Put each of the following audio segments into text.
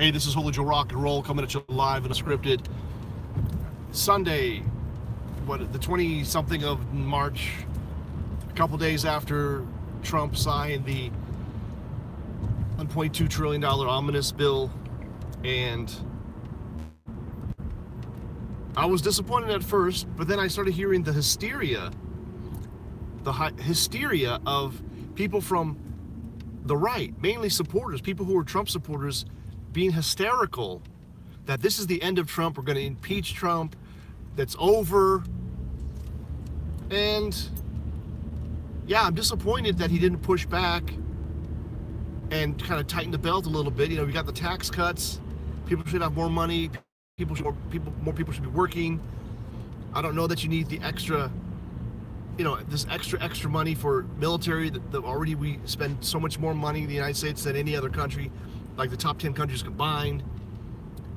Hey, this is Holy Joe Rock and Roll coming at you live and unscripted. Sunday, the 20-something of March, a couple days after Trump signed the $1.2 trillion omnibus bill, and I was disappointed at first, but then I started hearing the hysteria of people from the right, mainly supporters, people who are Trump supporters, being hysterical that this is the end of Trump, we're going to impeach Trump, that's over. And yeah, I'm disappointed that he didn't push back and kind of tighten the belt a little bit. You know, we got the tax cuts, people should have more money, more people should be working. I don't know that you need the extra, you know, this extra money for military. That already we spend so much more money in the United States than any other country, like the top 10 countries combined.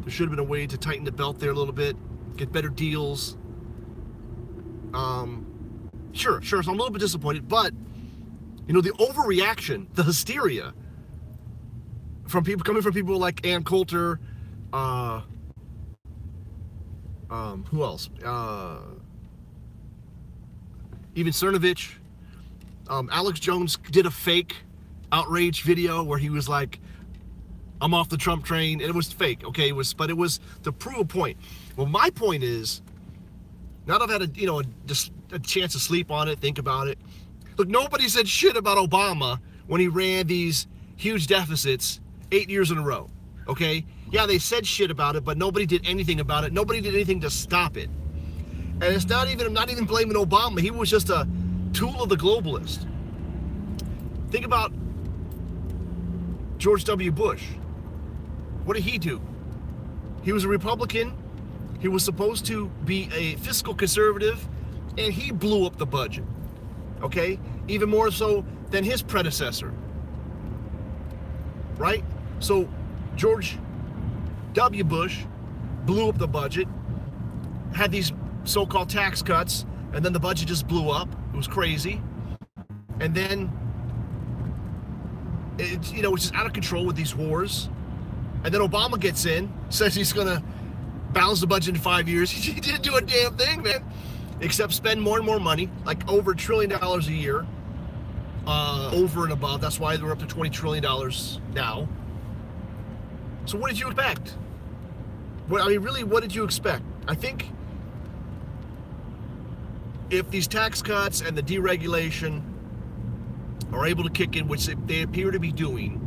There should have been a way to tighten the belt there a little bit, get better deals. Sure, so I'm a little bit disappointed, but you know, the overreaction, the hysteria from people, coming from people like Ann Coulter, who else? Even Cernovich, Alex Jones did a fake outrage video where he was like, I'm off the Trump train, and it was fake, okay? But it was to prove a point. Well, my point is, now that I've had a chance to sleep on it, think about it. Look, nobody said shit about Obama when he ran these huge deficits 8 years in a row, okay? Yeah, they said shit about it, but nobody did anything about it. Nobody did anything to stop it. And it's not even, I'm not even blaming Obama. He was just a tool of the globalist. Think about George W. Bush. What did he do? He was a Republican. He was supposed to be a fiscal conservative, and he blew up the budget, okay? Even more so than his predecessor, right? So George W. Bush blew up the budget, had these so-called tax cuts, and then the budget just blew up. It was crazy. And then it's just out of control with these wars. And then Obama gets in, says he's gonna balance the budget in 5 years. He didn't do a damn thing, man, except spend more and more money, like over $1 trillion a year, over and above. That's why they're up to $20 trillion now. So what did you expect? Really, what did you expect? I think if these tax cuts and the deregulation are able to kick in, which they appear to be doing,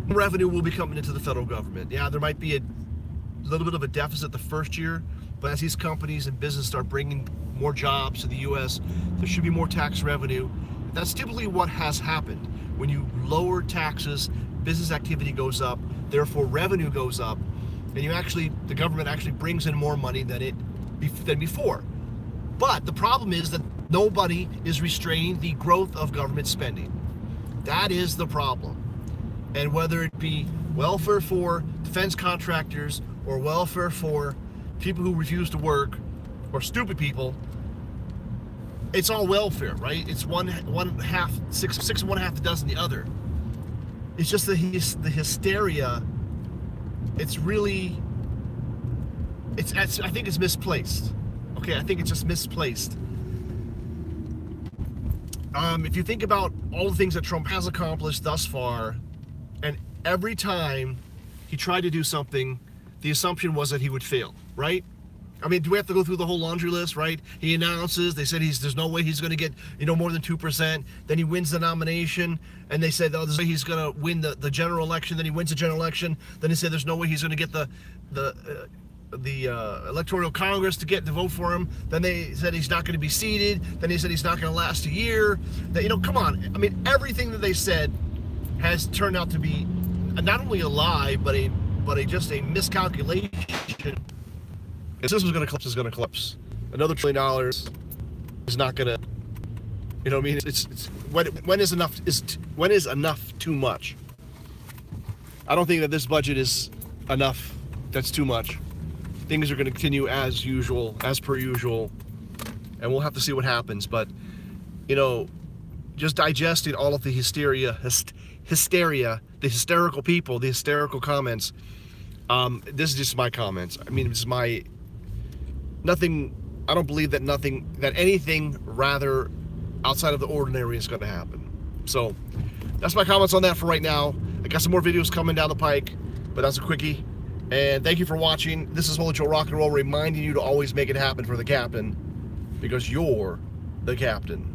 revenue will be coming into the federal government. Yeah, there might be a little bit of a deficit the first year, but as these companies and business start bringing more jobs to the U.S., there should be more tax revenue. That's typically what has happened. When you lower taxes, business activity goes up, therefore revenue goes up, and the government actually brings in more money than before. But the problem is that nobody is restraining the growth of government spending. That is the problem. And whether it be welfare for defense contractors or welfare for people who refuse to work or stupid people, it's all welfare, right? It's six and one half a dozen the other. It's just the hysteria. It's really, I think it's misplaced. Okay, I think it's just misplaced. If you think about all the things that Trump has accomplished thus far, and every time he tried to do something, the assumption was that he would fail, right? I mean, do we have to go through the whole laundry list, right? He announces, they said there's no way he's going to get, more than 2%. Then he wins the nomination, and they said, oh, there's no way he's going to win the general election. Then he wins the general election. Then they said there's no way he's going to get the electoral Congress to vote for him. Then they said he's not going to be seated. Then they said he's not going to last a year. That, come on. I mean, everything that they said has turned out to be not only a lie, but just a miscalculation. If this was going to collapse, it's going to collapse. Another $1 trillion is not going to, it's when is enough too much? I don't think that this budget is enough. That's too much. Things are going to continue as per usual, and we'll have to see what happens. But, just digesting all of the hysteria, the hysterical people, the hysterical comments. This is just my comments. I mean, it's my nothing. I don't believe that anything rather outside of the ordinary is going to happen. So that's my comments on that for right now. I got some more videos coming down the pike, but that's a quickie. And thank you for watching. This is Holy Joe Rock and Roll reminding you to always make it happen for the captain, because you're the captain.